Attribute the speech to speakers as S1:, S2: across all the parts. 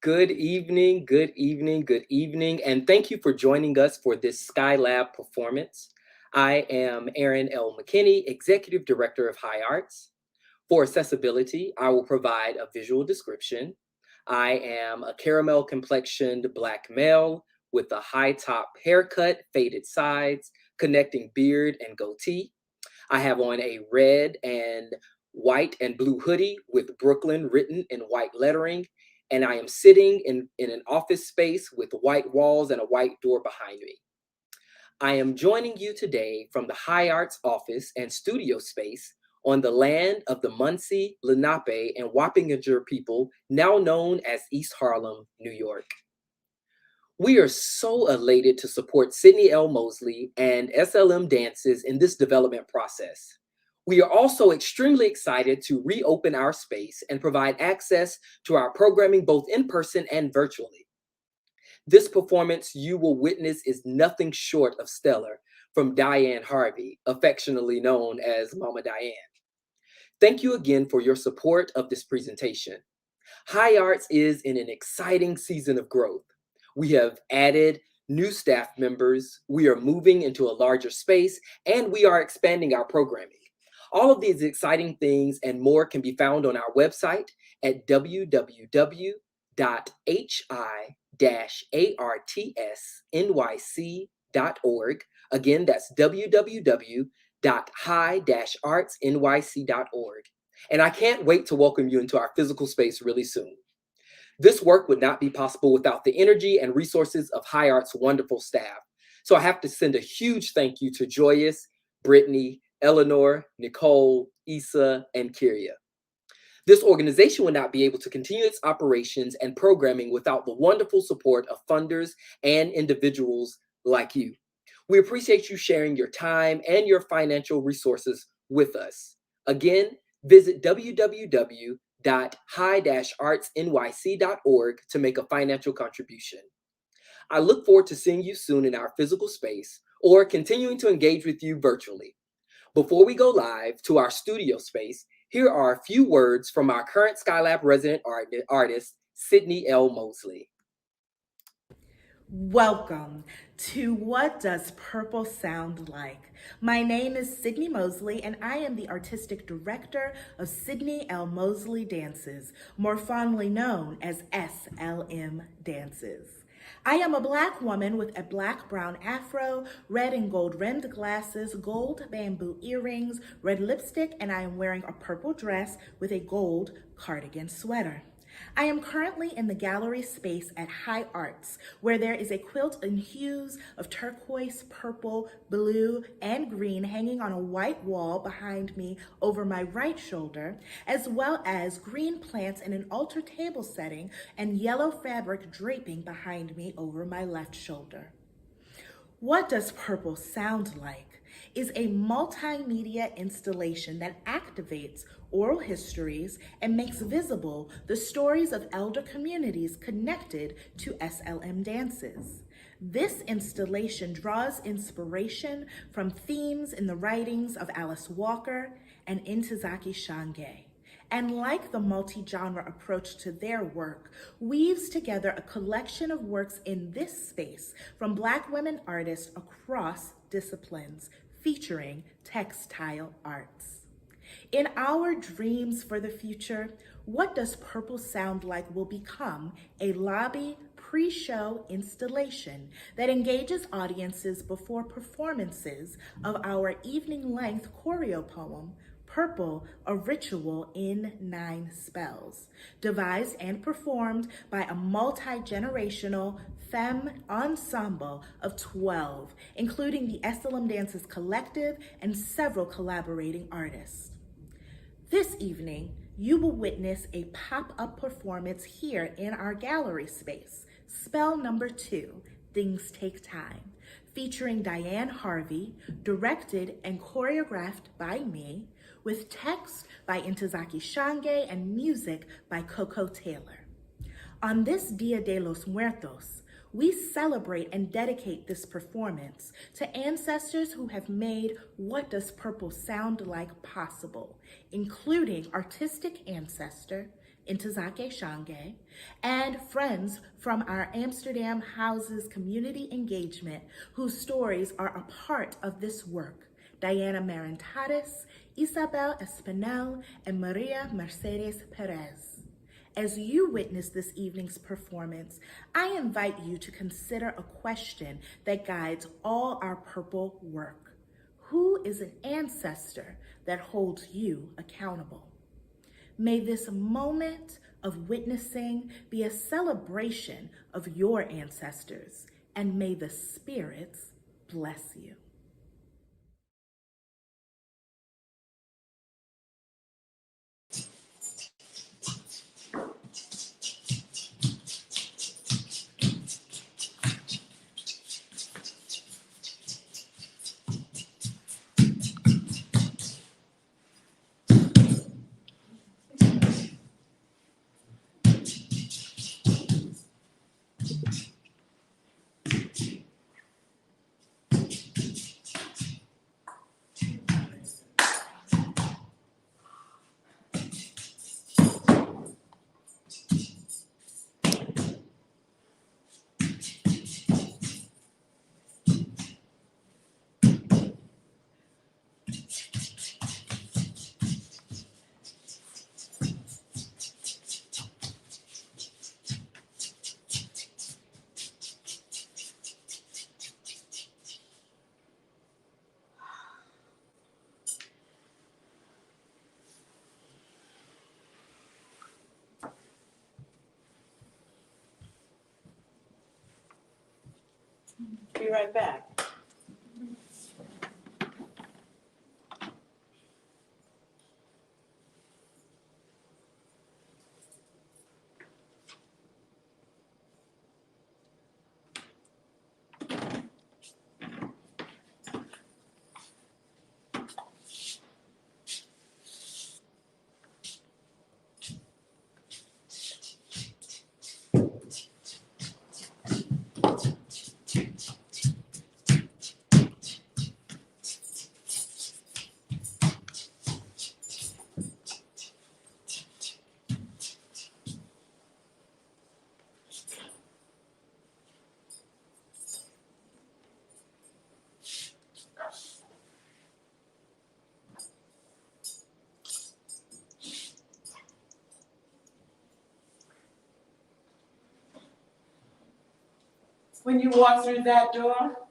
S1: Good evening, good evening, good evening, and thank you for joining us for this Skylab performance. I am Aaron L. McKinney, Executive Director of High Arts. For accessibility, I will provide a visual description. I am a caramel complexioned Black male with a high top haircut, faded sides, connecting beard and goatee. I have on a red and white and blue hoodie with Brooklyn written in white lettering, and I am sitting in an office space with white walls and a white door behind me. I am joining you today from the High Arts office and studio space on the land of the Muncie, Lenape, and Wappinger people, now known as East Harlem, New York. We are so elated to support Sydney L. Mosley and SLMDances in this development process. We are also extremely excited to reopen our space and provide access to our programming both in person and virtually. This performance you will witness is nothing short of stellar from DYANE Harvey, affectionately known as Mama Diane. Thank you again for your support of this presentation. High Arts is in an exciting season of growth. We have added new staff members, we are moving into a larger space, and we are expanding our programming. All of these exciting things and more can be found on our website at www.hi-artsnyc.org. Again, that's www.hi-artsnyc.org. And I can't wait to welcome you into our physical space really soon. This work would not be possible without the energy and resources of High Arts' wonderful staff. So I have to send a huge thank you to Joyous, Brittany, Eleanor, Nicole, Issa, and Kyria. This organization would not be able to continue its operations and programming without the wonderful support of funders and individuals like you. We appreciate you sharing your time and your financial resources with us. Again, visit www.hi-artsnyc.org to make a financial contribution. I look forward to seeing you soon in our physical space or continuing to engage with you virtually. Before we go live to our studio space, here are a few words from our current Skylab resident artist, Sydney L. Mosley.
S2: Welcome to What Does Purple Sound Like? My name is Sydney Mosley, and I am the artistic director of Sydney L. Mosley Dances, more fondly known as SLMDances. I am a Black woman with a black-brown afro, red and gold rimmed glasses, gold bamboo earrings, red lipstick, and I am wearing a purple dress with a gold cardigan sweater. I am currently in the gallery space at High Arts, where there is a quilt in hues of turquoise, purple, blue, and green hanging on a white wall behind me over my right shoulder, as well as green plants in an altar table setting and yellow fabric draping behind me over my left shoulder. What Does Purple Sound Like? Is a multimedia installation that activates oral histories and makes visible the stories of elder communities connected to SLMDances. This installation draws inspiration from themes in the writings of Alice Walker and Ntozake Shange, and like the multi-genre approach to their work, weaves together a collection of works in this space from Black women artists across disciplines, featuring textile arts. In our dreams for the future, What Does Purple Sound Like will become a lobby pre-show installation that engages audiences before performances of our evening-length choreopoem, Purple, a Ritual in 9 Spells, devised and performed by a multi-generational femme ensemble of 12, including the SLMDances Collective and several collaborating artists. This evening, you will witness a pop-up performance here in our gallery space, Spell Number 2, Things Take Time, featuring DYANE Harvey, directed and choreographed by me, with text by Ntozake Shange and music by Coco Taylor. On this Dia de los Muertos, we celebrate and dedicate this performance to ancestors who have made What Does Purple Sound Like possible, including artistic ancestor, Ntozake Shange, and friends from our Amsterdam Houses community engagement whose stories are a part of this work: Diana Marantatis, Isabel Espinel, and Maria Mercedes Perez. As you witness this evening's performance, I invite you to consider a question that guides all our purple work. Who is an ancestor that holds you accountable? May this moment of witnessing be a celebration of your ancestors, and may the spirits bless you.
S3: Be right back. When you walk through that door,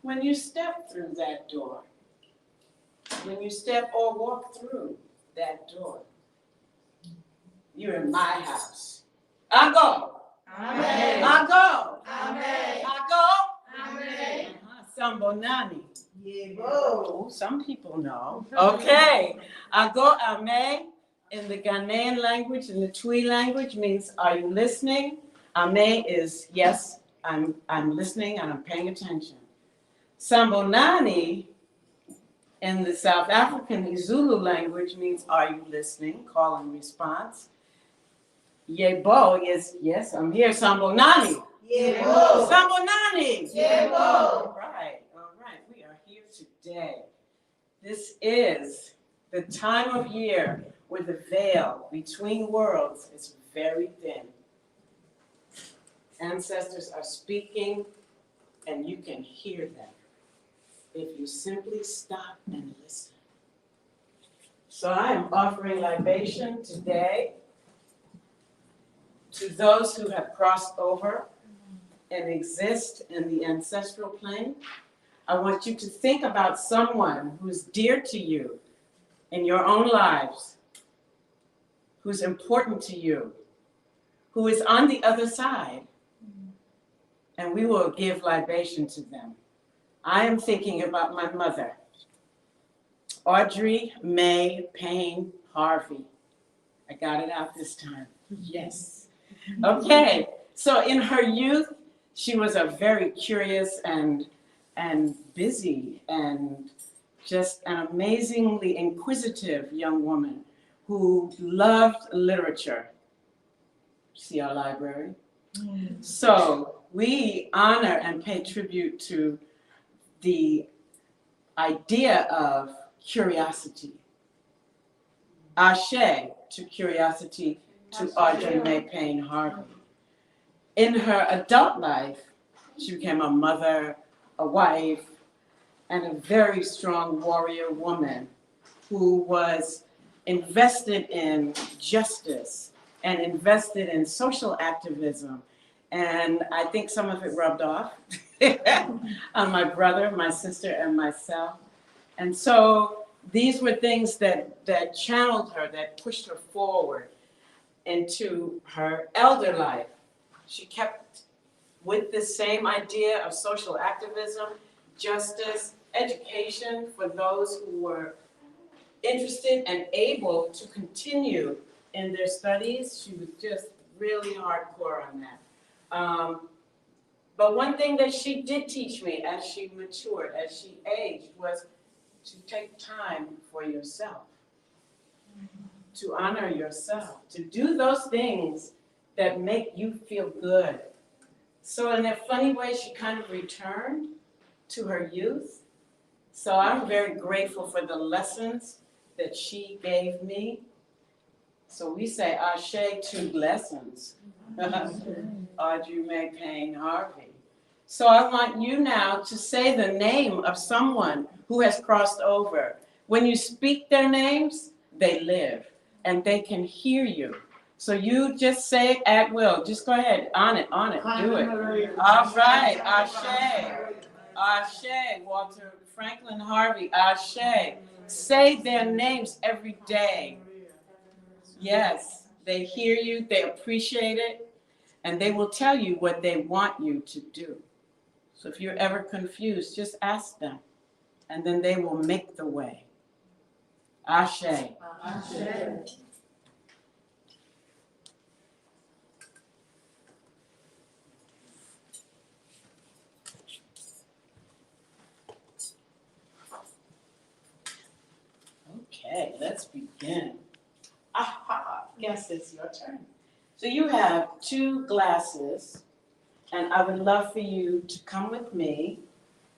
S3: when you step through that door, when you step or walk through that door, you're in my house. I go. Amen. I go. Amen. I go. Amen. Sambonani. Oh, some people know. Okay. I go. Amen. In the Ghanaian language, in the Twi language, means are you listening? Amen is yes, I'm listening and I'm paying attention. Sambonani in the South African Zulu language means are you listening? Call and response. Yebo is yes, I'm here. Sambonani. Yebo. Sambonani. Yebo. All right. We are here today. This is the time of year where the veil between worlds is very thin. Ancestors are speaking, and you can hear them if you simply stop and listen. So I am offering libation today to those who have crossed over and exist in the ancestral plane. I want you to think about someone who's dear to you in your own lives, who's important to you, who is on the other side, and we will give libation to them. I am thinking about my mother, Audrey Mae Payne Harvey. I got it out this time. Yes. Okay, so in her youth, she was a very curious and busy and just an amazingly inquisitive young woman who loved literature. See our library? So we honor and pay tribute to the idea of curiosity. Ashe to curiosity to Audrey Mae Payne Harvey. In her adult life, she became a mother, a wife, and a very strong warrior woman who was invested in justice and invested in social activism. And I think some of it rubbed off on my brother, my sister, and myself. And so these were things that channeled her, that pushed her forward into her elder life. She kept with the same idea of social activism, justice, education for those who were interested and able to continue in their studies. She was just really hardcore on that. But one thing that she did teach me as she matured, as she aged, was to take time for yourself, to honor yourself, to do those things that make you feel good. So in a funny way, she kind of returned to her youth. So I'm very grateful for the lessons that she gave me. So we say Ashe to lessons. Audrey Mae Payne Harvey. So I want you now to say the name of someone who has crossed over. When you speak their names, they live and they can hear you. So you just say it at will. Just go ahead, on it, do it. All right, Ashe. Ashe, Walter Franklin Harvey, Ashe. Say their names every day. Yes, they hear you, they appreciate it, and they will tell you what they want you to do. So if you're ever confused, just ask them, and then they will make the way. Ashe. Ashe. Okay, let's begin. Aha, yes, it's your turn. So you have 2 glasses, and I would love for you to come with me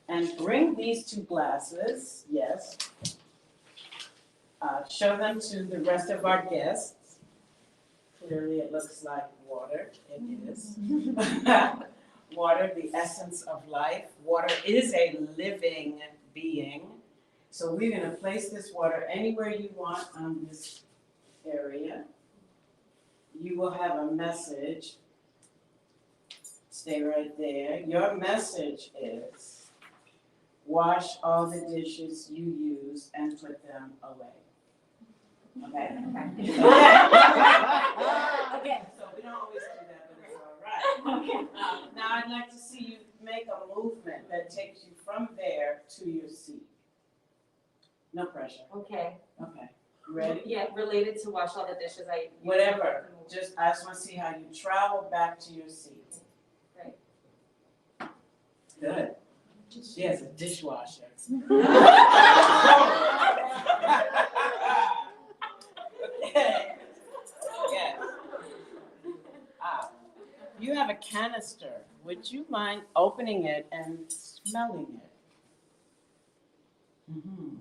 S3: and bring these 2 glasses, yes. Show them to the rest of our guests. Clearly it looks like water, it is. Water, the essence of life. Water is a living being. So we're gonna place this water anywhere you want on this area. You will have a message. Stay right there. Your message is, wash all the dishes you use and put them away. Okay? Okay. So we don't always do that, but it's all right. Okay. Now I'd like to see you make a movement that takes you from there to your seat. No pressure.
S4: Okay.
S3: Okay. Ready?
S4: Yeah, related to wash all the dishes I.
S3: Whatever. I just want to see how you travel back to your seat.
S4: Right.
S3: Good. She has a dishwasher. Okay. Yes. You have a canister. Would you mind opening it and smelling it? Mm-hmm.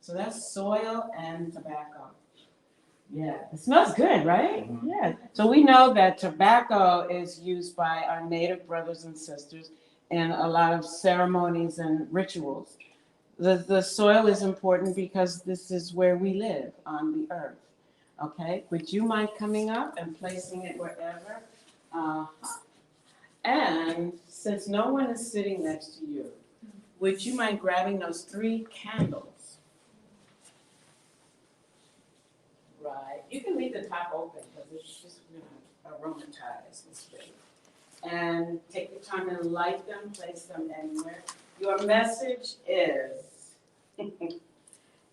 S3: So that's soil and tobacco. Yeah, it smells good, right? Yeah. So we know that tobacco is used by our Native brothers and sisters in a lot of ceremonies and rituals. The soil is important because this is where we live, on the earth. Okay, would you mind coming up and placing it wherever? And since no one is sitting next to you, would you mind grabbing those 3 candles? Right. You can leave the top open because it's just going to aromatize this space. And take your time and light them, place them anywhere. Your message is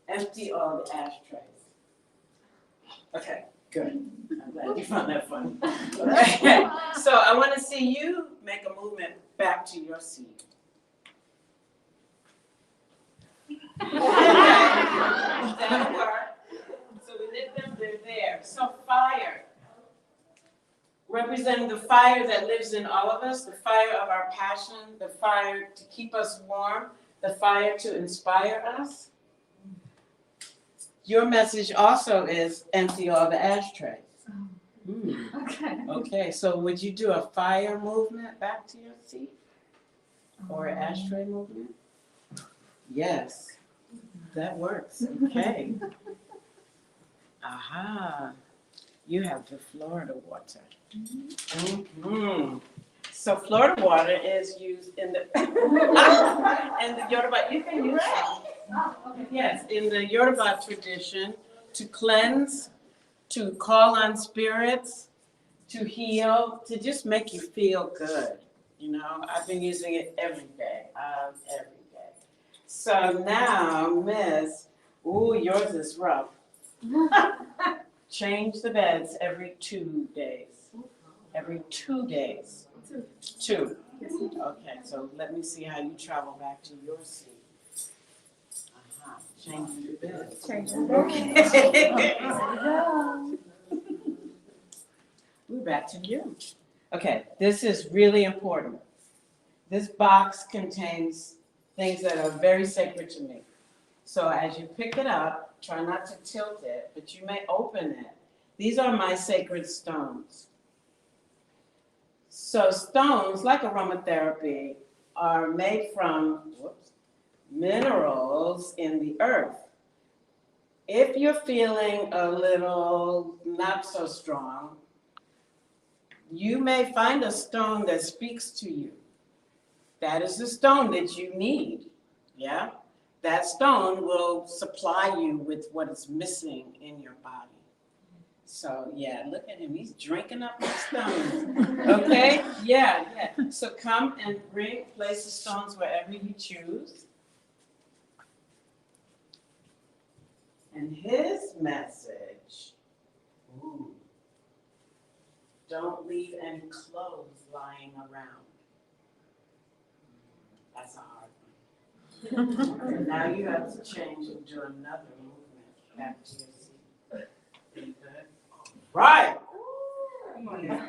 S3: empty all the ashtrays. Okay, good. I'm glad you found that funny. Okay. So I want to see you make a movement back to your seat. That'll work. So we lit them, they're there. So fire, representing the fire that lives in all of us, the fire of our passion, the fire to keep us warm, the fire to inspire us. Your message also is empty all the ashtrays.
S4: Okay.
S3: Okay, so would you do a fire movement back to your seat? Or an ashtray movement? Yes, that works. Okay. Aha. You have the Florida water. So Florida water is used in the in the Yoruba. You can use it. Yes, in the Yoruba tradition to cleanse, to call on spirits, to heal, to just make you feel good. You know, I've been using it every day. Every day. So now, Miss, ooh, yours is rough. Change the beds every 2 days. Every 2 days. 2. Okay, so let me see how you travel back to your seat. Change the beds. Okay. We're back to you. Okay, this is really important. This box contains things that are very sacred to me. So as you pick it up, try not to tilt it, but you may open it. These are my sacred stones. So stones, like aromatherapy, are made from minerals in the earth. If you're feeling a little not so strong, you may find a stone that speaks to you. That is the stone that you need, yeah? That stone will supply you with what is missing in your body. So yeah, look at him, he's drinking up my stones. Okay, yeah. So come and place the stones wherever you choose. And his message, don't leave any clothes lying around. That's a hard one. Okay, now you have to change and do another movement back to your seat. You good? Right.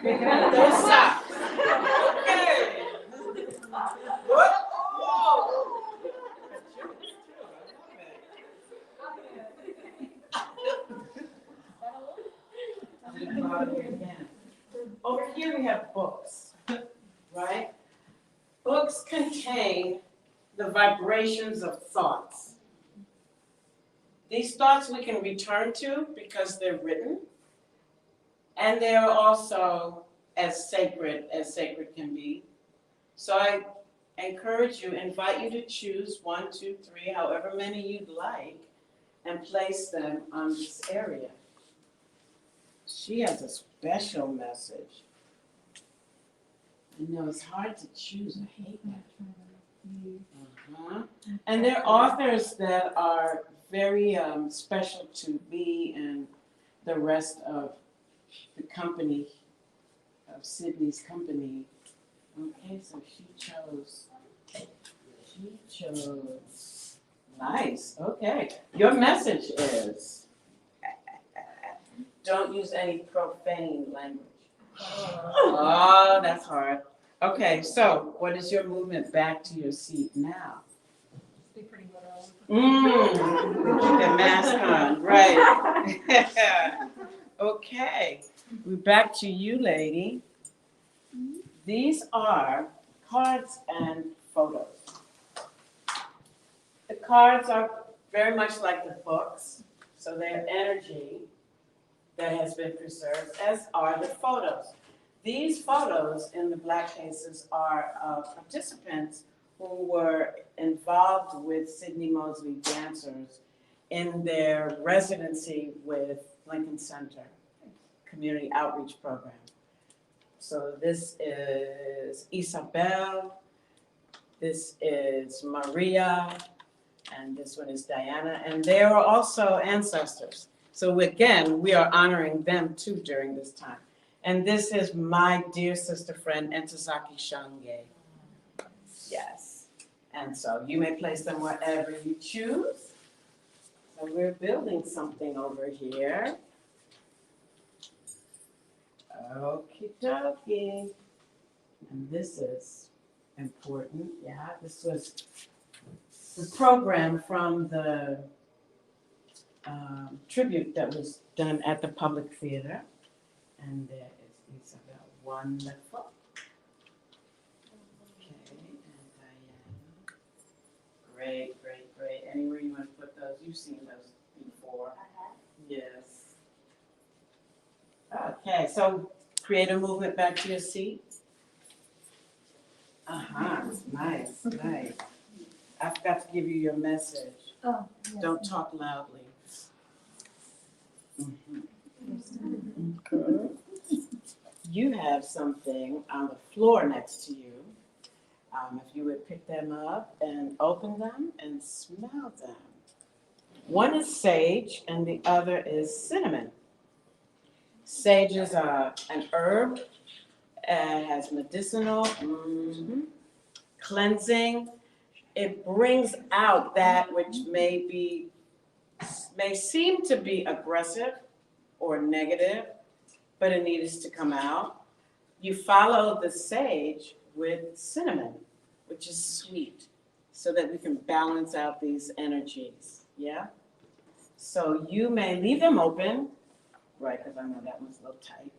S3: Pick up those socks. Okay. What? Whoa. Over here we have books, right? Books contain the vibrations of thoughts. These thoughts we can return to because they're written, and they are also as sacred can be. So I encourage you, invite you to choose 1, 2, 3, however many you'd like, and place them on this area. She has a special message. You know, it's hard to choose. I hate that. And there are authors that are very special to me and the rest of the company, of Sydney's company. Okay, so she chose. Nice, okay. Your message is, don't use any profane language. Oh, that's hard. Okay, so what is your movement back to your seat now?
S4: Be pretty literal.
S3: Keep the mask on, right. Okay, we're back to you, lady. These are cards and photos. The cards are very much like the books, so they're energy that has been preserved, as are the photos. These photos in the black cases are participants who were involved with Sidney Mosley dancers in their residency with Lincoln Center Community Outreach Program. So this is Isabel, this is Maria, and this one is Diana, and they are also ancestors. So again, we are honoring them too during this time. And this is my dear sister friend, Ntozake Shange. Yes. And so you may place them wherever you choose. So we're building something over here. Okie dokie. And this is important. Yeah, this was the program from the tribute that was done at the Public Theater. And there is Isabel. Wonderful. Okay, and Diane. Great, great, great. Anywhere you want to put those? You've seen those before. Yes. Okay, so create a movement back to your seat. Nice, nice. I forgot to give you your message.
S4: Oh, yes.
S3: Don't talk loudly. Mhm. You have something on the floor next to you. If you would pick them up and open them and smell them. One is sage and the other is cinnamon. Sage is an herb and has medicinal, cleansing. It brings out that which may seem to be aggressive or negative, but it needs to come out. You follow the sage with cinnamon, which is sweet, so that we can balance out these energies, yeah? So you may leave them open, right, because I know that one's a little tight,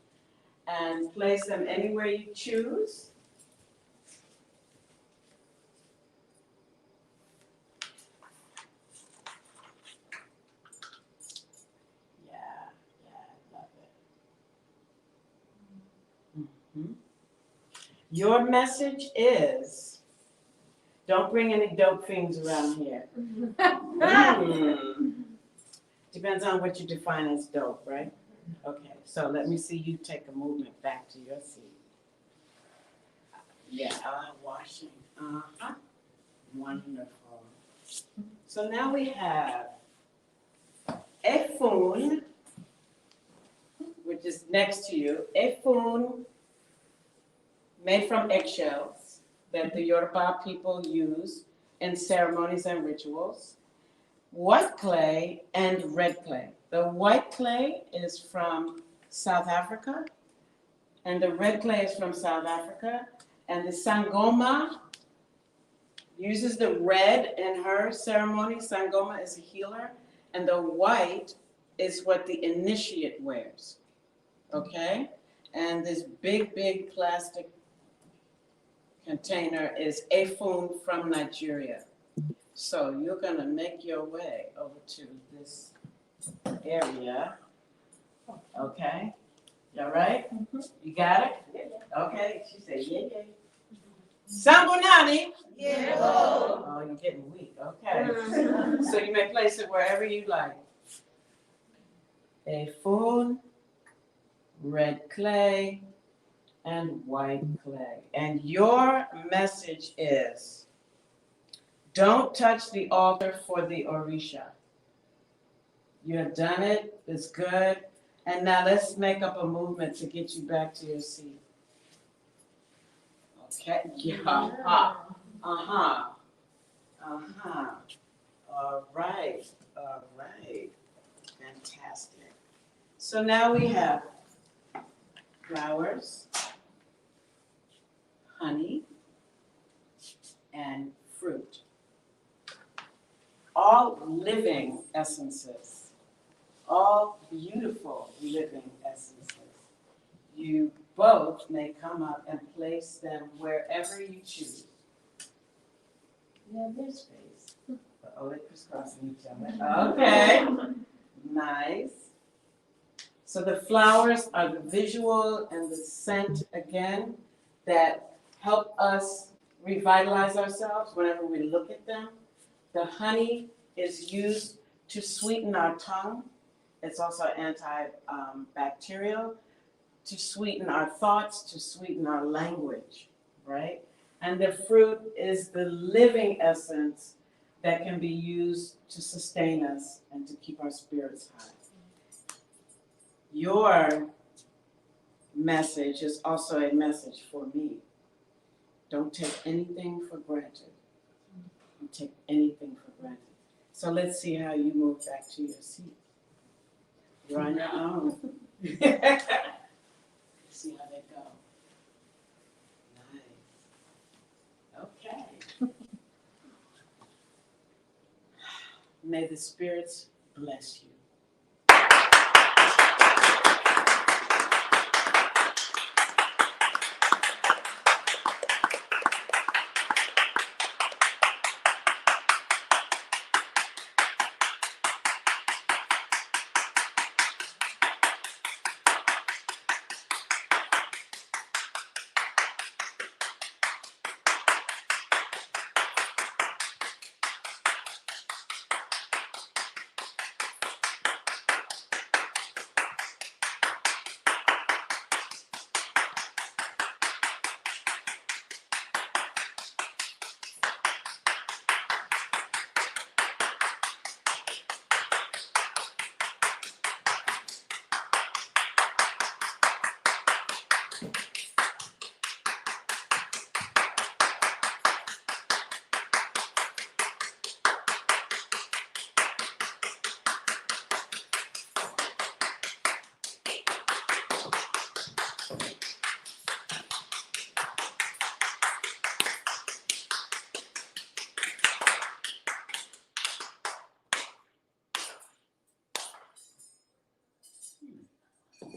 S3: and place them anywhere you choose. Yeah, I love it. Mhm. Your message is, don't bring any dope things around here. Depends on what you define as dope, right? Okay, so let me see you take a movement back to your seat. Yeah, washing. Wonderful. So now we have Efun, which is next to you. Efun, made from eggshells that the Yoruba people use in ceremonies and rituals. White clay and red clay. The white clay is from South Africa, and the red clay is from South Africa, and the Sangoma uses the red in her ceremony. Sangoma is a healer, and the white is what the initiate wears, okay? And this big, big plastic container is Efun from Nigeria. So you're gonna make your way over to this area, okay? You all right? You got it? Okay, she said, yeah. Sambonani?
S5: Yeah.
S3: Oh, you're getting weak, okay. So you may place it wherever you like. Efun, red clay, and white clay. And your message is, don't touch the altar for the Orisha. You have done it, it's good. And now let's make up a movement to get you back to your seat. Okay, yeah, all right, fantastic. So now we have flowers, honey, and fruit. All living essences, all beautiful living essences. You both may come up and place them wherever you choose. Yeah, there's space. Oh, they're crisscrossing each other. Okay, nice. So the flowers are the visual and the scent again that help us revitalize ourselves whenever we look at them. The honey is used to sweeten our tongue. It's also antibacterial, to sweeten our thoughts, to sweeten our language, right? And the fruit is the living essence that can be used to sustain us and to keep our spirits high. Your message is also a message for me. Don't take anything for granted. Don't take anything for granted. So let's see how you move back to your seat. You're on your own. See how they go. Nice. Okay. May the spirits bless you. Pick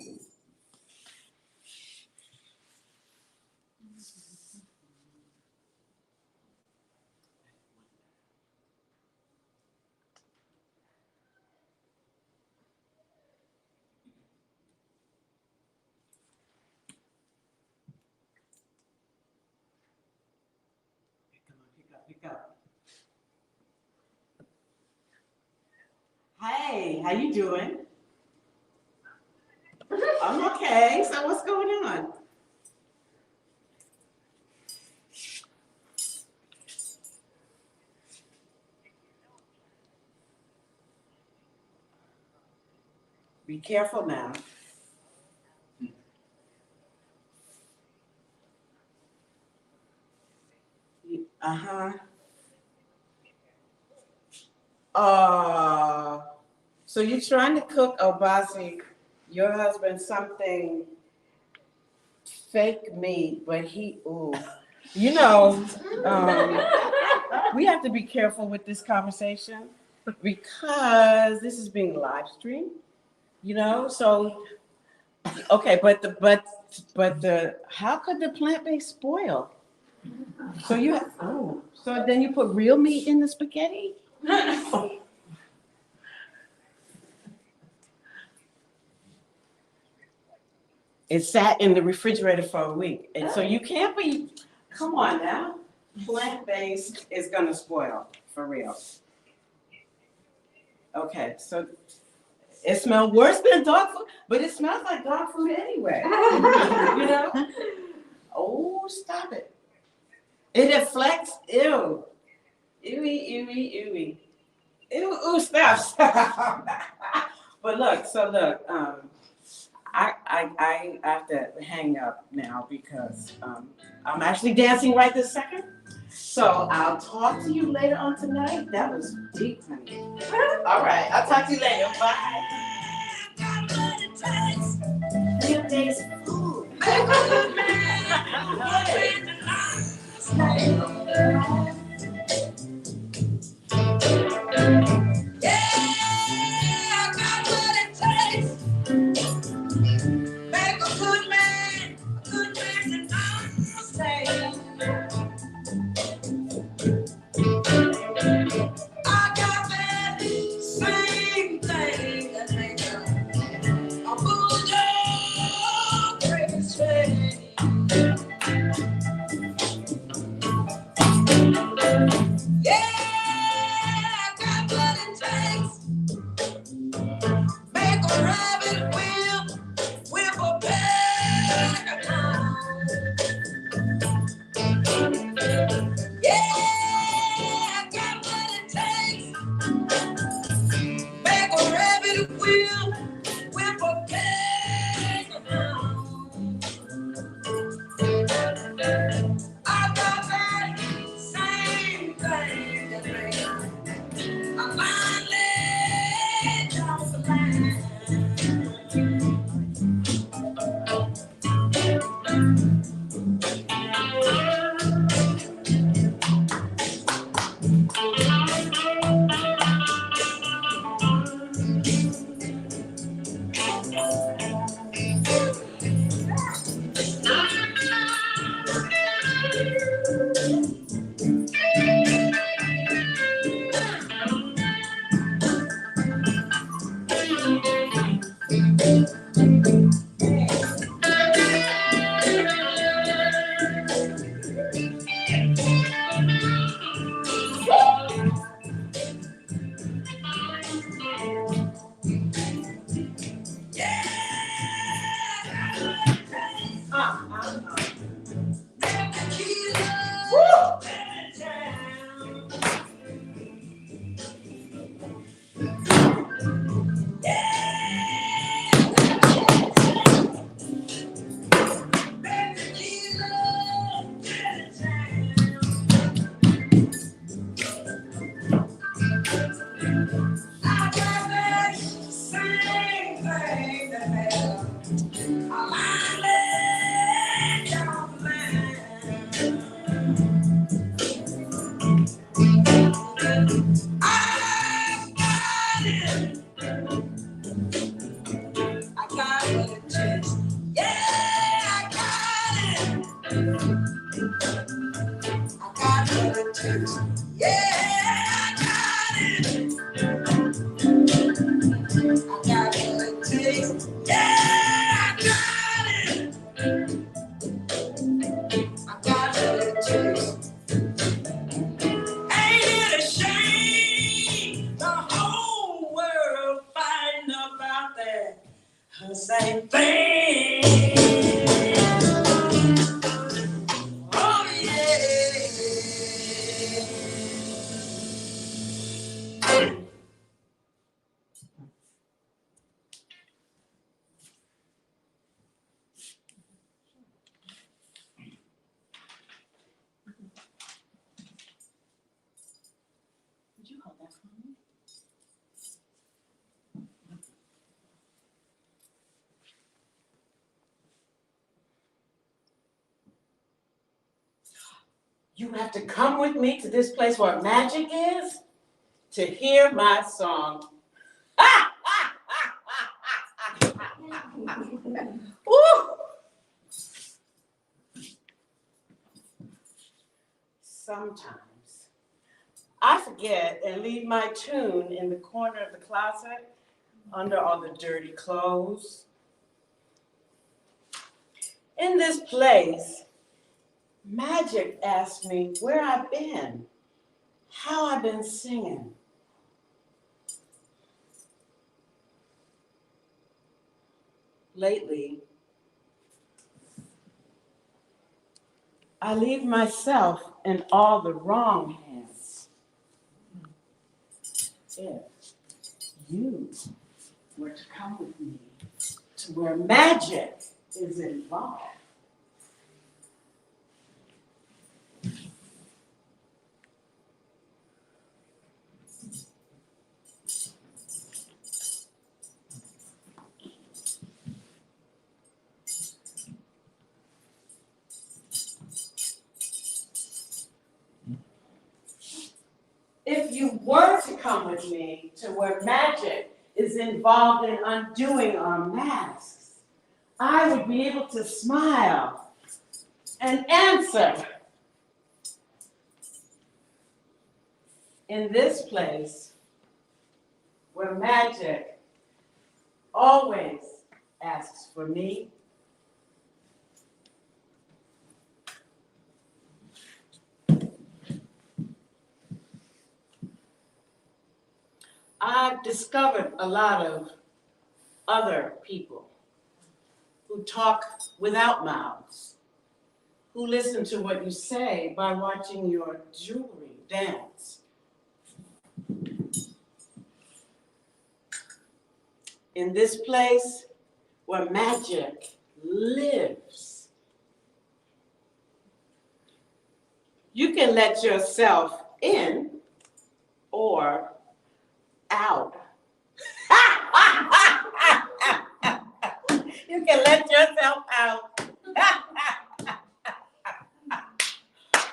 S3: up. Hey, how you doing? I'm okay. So what's going on? Be careful now. Uh-huh. So you're trying to cook Obasi, your husband, something fake meat, but you know, we have to be careful with this conversation because this is being live streamed, you know, so, okay, but how could the plant-based spoil? So so then you put real meat in the spaghetti? It sat in the refrigerator for a week. And so you can't be, come on now. Plant-based is gonna spoil, for real. Okay, so it smells worse than dog food, but it smells like dog food anyway. You know? Oh, stop it. It deflects, ew. Ewy. Ew, stop. But look, I have to hang up now because I'm actually dancing right this second. So I'll talk to you later on tonight. That was deep, honey. All right, I'll talk to you later. Bye. I got it. I got a taste. Yeah, I got it. I got a taste. Ain't it a shame the whole world fighting about that same thing? Oh yeah. Would you hold that for me? You have to come with me to this place where magic is to hear my song. Woo! Sometimes I forget and leave my tune in the corner of the closet under all the dirty clothes. In this place, magic asks me where I've been, how I've been singing. Lately, I leave myself in all the wrong hands. If you were to come with me to where magic is involved, if you were to come with me to where magic is involved in undoing our masks, I would be able to smile and answer. In this place where magic always asks for me, I've discovered a lot of other people who talk without mouths, who listen to what you say by watching your jewelry dance. In this place where magic lives, you can let yourself in or out. You can let yourself out.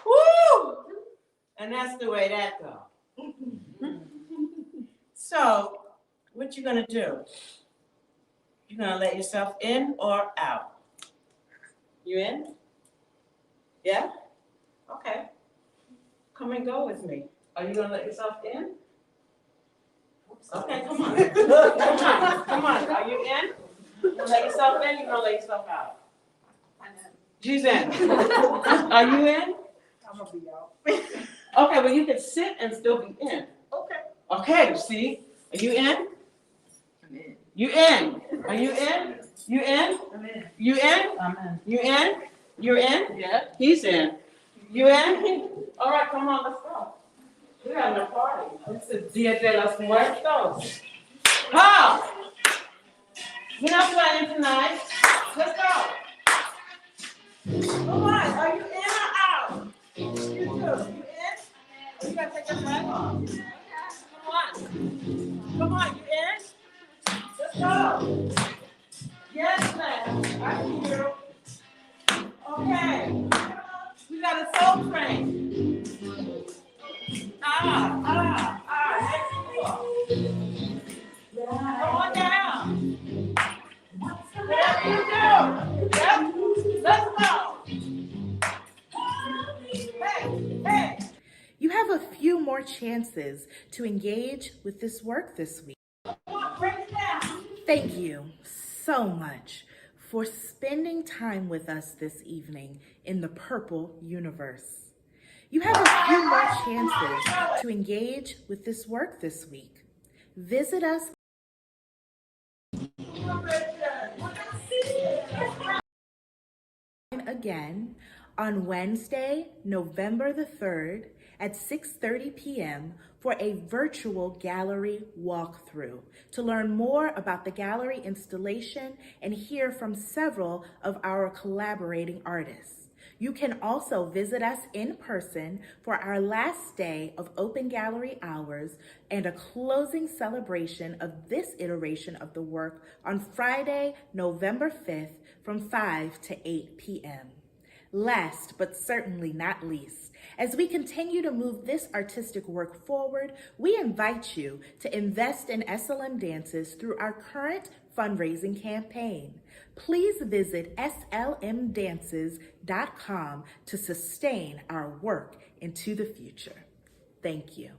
S3: Woo! And that's the way that goes. So, what you gonna do? You gonna let yourself in or out? You in? Yeah? Okay. Come and go with me. Are you gonna let yourself in? Okay, come on. Come on. Are you in? You gonna let yourself in? You gonna let yourself out? She's in. Are you in?
S4: I'm gonna be out.
S3: Okay, well you can sit and still be in.
S4: Okay.
S3: Okay, see? Are you in?
S4: I'm in.
S3: You in? Are you in? You in?
S4: I'm in.
S3: You in?
S4: I'm in.
S3: You in? You're in?
S4: Yeah.
S3: He's in. You in? All right, come on, let's go. We're having a party. It's the Dia de los Muertos. Ha! We're not playing tonight. Let's go. Come on, are you in or out? You two, you in? Or you gotta take your flag off? Come on. Come on, you in? Let's go. Yes, ma'am. I hear you. Okay. We got a soul train. Next floor. Come on down. Whatever you do. Yep. Let's go. Hey, hey.
S2: You have a few more chances to engage with this work this week.
S3: Come on, break it down.
S2: Thank you so much for spending time with us this evening in the Purple Universe. You have a few more chances to engage with this work this week. Visit us again on Wednesday, November the 3rd at 6:30 p.m. for a virtual gallery walkthrough to learn more about the gallery installation and hear from several of our collaborating artists. You can also visit us in person for our last day of open gallery hours and a closing celebration of this iteration of the work on Friday, November 5th from 5 to 8 p.m. Last but certainly not least, as we continue to move this artistic work forward, we invite you to invest in SLMDances through our current fundraising campaign. Please visit SLMDances.com to sustain our work into the future. Thank you.